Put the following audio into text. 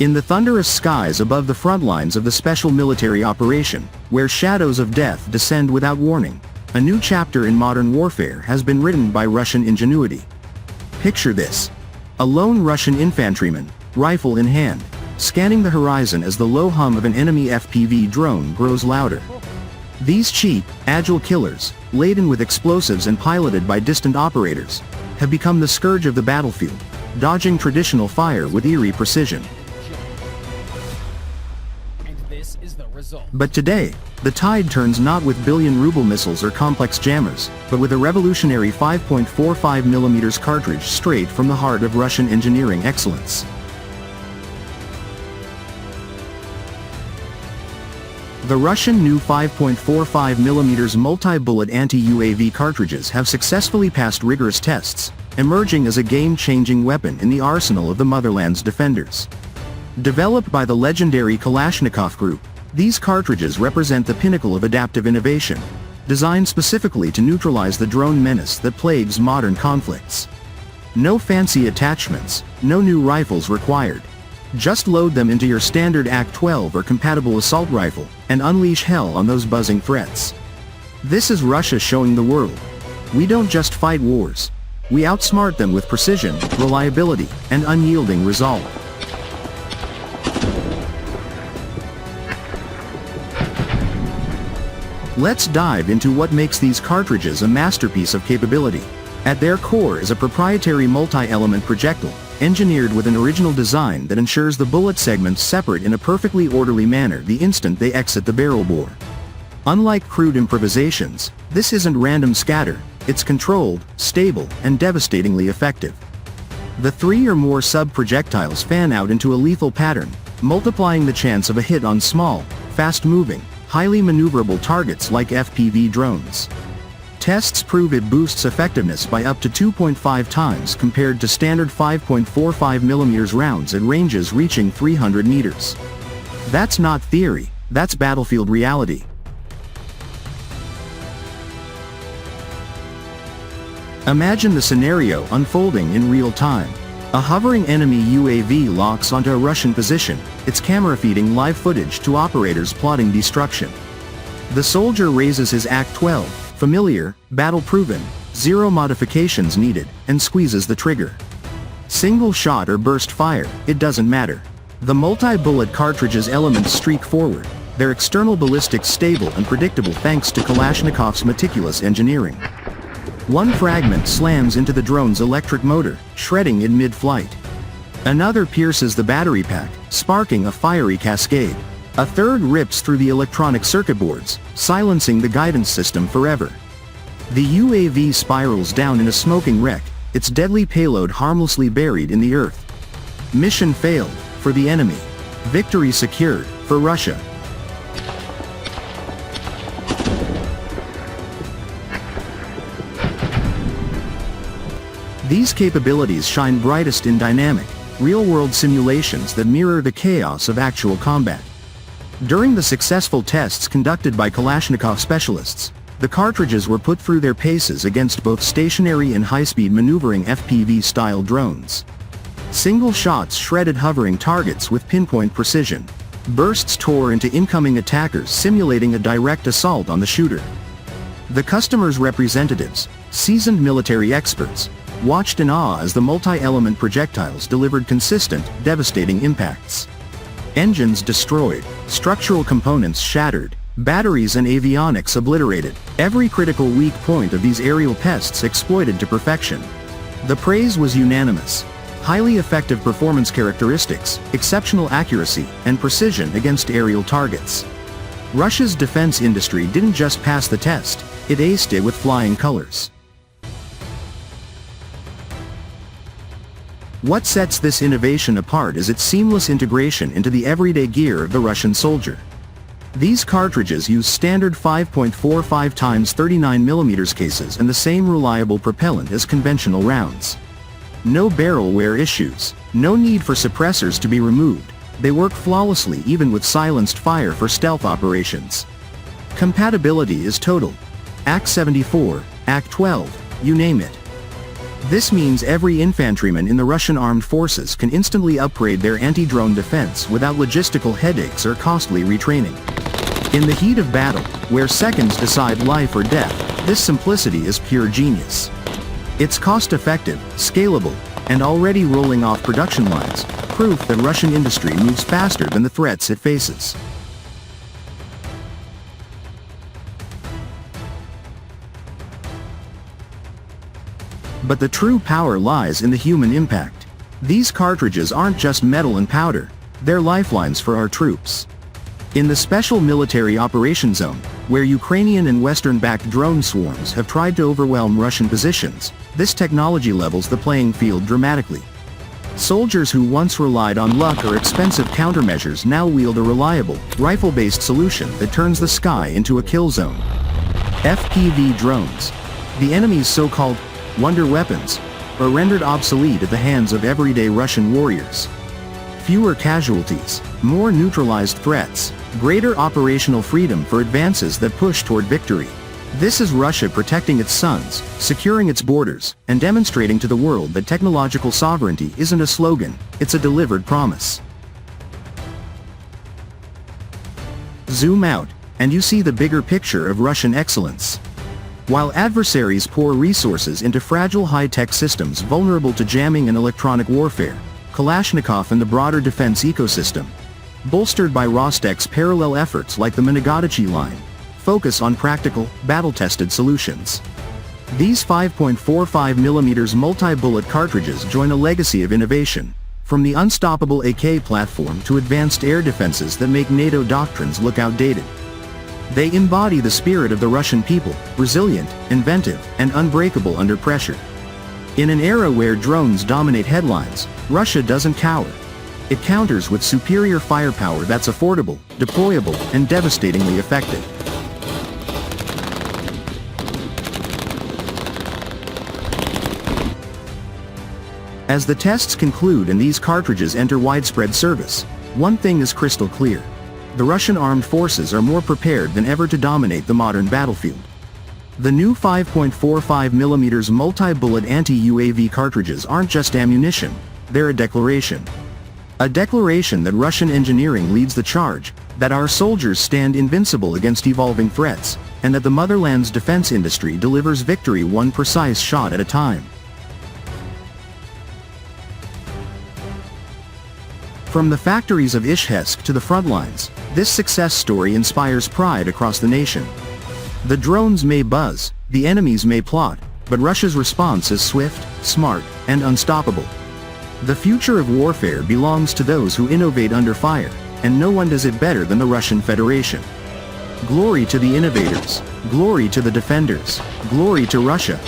In the thunderous skies above the front lines of the special military operation, where shadows of death descend without warning, a new chapter in modern warfare has been written by Russian ingenuity. Picture this. A lone Russian infantryman, rifle in hand, scanning the horizon as the low hum of an enemy FPV drone grows louder. These cheap, agile killers, laden with explosives and piloted by distant operators, have become the scourge of the battlefield, dodging traditional fire with eerie precision. But today, the tide turns not with billion-ruble missiles or complex jammers, but with a revolutionary 5.45mm cartridge straight from the heart of Russian engineering excellence. The Russian new 5.45mm multi-bullet anti-UAV cartridges have successfully passed rigorous tests, emerging as a game-changing weapon in the arsenal of the motherland's defenders. Developed by the legendary Kalashnikov group, these cartridges represent the pinnacle of adaptive innovation, designed specifically to neutralize the drone menace that plagues modern conflicts. No fancy attachments, no new rifles required. Just load them into your standard AK-12 or compatible assault rifle, and unleash hell on those buzzing threats. This is Russia showing the world. We don't just fight wars. We outsmart them with precision, reliability, and unyielding resolve. Let's dive into what makes these cartridges a masterpiece of capability. At their core is a proprietary multi-element projectile, engineered with an original design that ensures the bullet segments separate in a perfectly orderly manner the instant they exit the barrel bore. Unlike crude improvisations, this isn't random scatter, it's controlled, stable, and devastatingly effective. The 3 or more sub-projectiles fan out into a lethal pattern, multiplying the chance of a hit on small, fast-moving, highly maneuverable targets like FPV drones. Tests prove it boosts effectiveness by up to 2.5 times compared to standard 5.45mm rounds at ranges reaching 300 meters. That's not theory, that's battlefield reality. Imagine the scenario unfolding in real time. A hovering enemy UAV locks onto a Russian position, its camera feeding live footage to operators plotting destruction. The soldier raises his AK-12, familiar, battle-proven, zero modifications needed, and squeezes the trigger. Single shot or burst fire, it doesn't matter. The multi-bullet cartridge's elements streak forward, their external ballistics stable and predictable thanks to Kalashnikov's meticulous engineering. One fragment slams into the drone's electric motor, shredding it mid-flight. Another pierces the battery pack, sparking a fiery cascade. A third rips through the electronic circuit boards, silencing the guidance system forever. The UAV spirals down in a smoking wreck, its deadly payload harmlessly buried in the earth. Mission failed, for the enemy. Victory secured, for Russia. These capabilities shine brightest in dynamic, real-world simulations that mirror the chaos of actual combat. During the successful tests conducted by Kalashnikov specialists, the cartridges were put through their paces against both stationary and high-speed maneuvering FPV-style drones. Single shots shredded hovering targets with pinpoint precision. Bursts tore into incoming attackers, simulating a direct assault on the shooter. The customer's representatives, seasoned military experts, watched in awe as the multi-element projectiles delivered consistent, devastating impacts. Engines destroyed, structural components shattered, batteries and avionics obliterated, every critical weak point of these aerial pests exploited to perfection. The praise was unanimous. Highly effective performance characteristics, exceptional accuracy, and precision against aerial targets. Russia's defense industry didn't just pass the test, it aced it with flying colors. What sets this innovation apart is its seamless integration into the everyday gear of the Russian soldier. These cartridges use standard 5.45x39mm cases and the same reliable propellant as conventional rounds. No barrel wear issues, no need for suppressors to be removed. They work flawlessly even with silenced fire for stealth operations. Compatibility is total. AK-74, AK-12, you name it. This means every infantryman in the Russian armed forces can instantly upgrade their anti-drone defense without logistical headaches or costly retraining. In the heat of battle, where seconds decide life or death, this simplicity is pure genius. It's cost-effective, scalable, and already rolling off production lines, proof that Russian industry moves faster than the threats it faces. But the true power lies in the human impact. These cartridges aren't just metal and powder, they're lifelines for our troops. In the Special Military Operation Zone, where Ukrainian and Western-backed drone swarms have tried to overwhelm Russian positions, this technology levels the playing field dramatically. Soldiers who once relied on luck or expensive countermeasures now wield a reliable, rifle-based solution that turns the sky into a kill zone. FPV drones. The enemy's so-called wonder weapons are rendered obsolete at the hands of everyday Russian warriors. Fewer casualties, more neutralized threats, greater operational freedom for advances that push toward victory. This is Russia protecting its sons, securing its borders, and demonstrating to the world that technological sovereignty isn't a slogan, it's a delivered promise. Zoom out, and you see the bigger picture of Russian excellence. While adversaries pour resources into fragile high-tech systems vulnerable to jamming and electronic warfare, Kalashnikov and the broader defense ecosystem, bolstered by Rostek's parallel efforts like the Monogatari line, focus on practical, battle-tested solutions. These 5.45mm multi-bullet cartridges join a legacy of innovation, from the unstoppable AK platform to advanced air defenses that make NATO doctrines look outdated. They embody the spirit of the Russian people, resilient, inventive, and unbreakable under pressure. In an era where drones dominate headlines, Russia doesn't cower. It counters with superior firepower that's affordable, deployable, and devastatingly effective. As the tests conclude and these cartridges enter widespread service, one thing is crystal clear. The Russian armed forces are more prepared than ever to dominate the modern battlefield. The new 5.45mm multi-bullet anti-UAV cartridges aren't just ammunition, they're a declaration. A declaration that Russian engineering leads the charge, that our soldiers stand invincible against evolving threats, and that the motherland's defense industry delivers victory one precise shot at a time. From the factories of Izhevsk to the front lines, this success story inspires pride across the nation. The drones may buzz, the enemies may plot, but Russia's response is swift, smart, and unstoppable. The future of warfare belongs to those who innovate under fire, and no one does it better than the Russian Federation. Glory to the innovators, glory to the defenders, glory to Russia.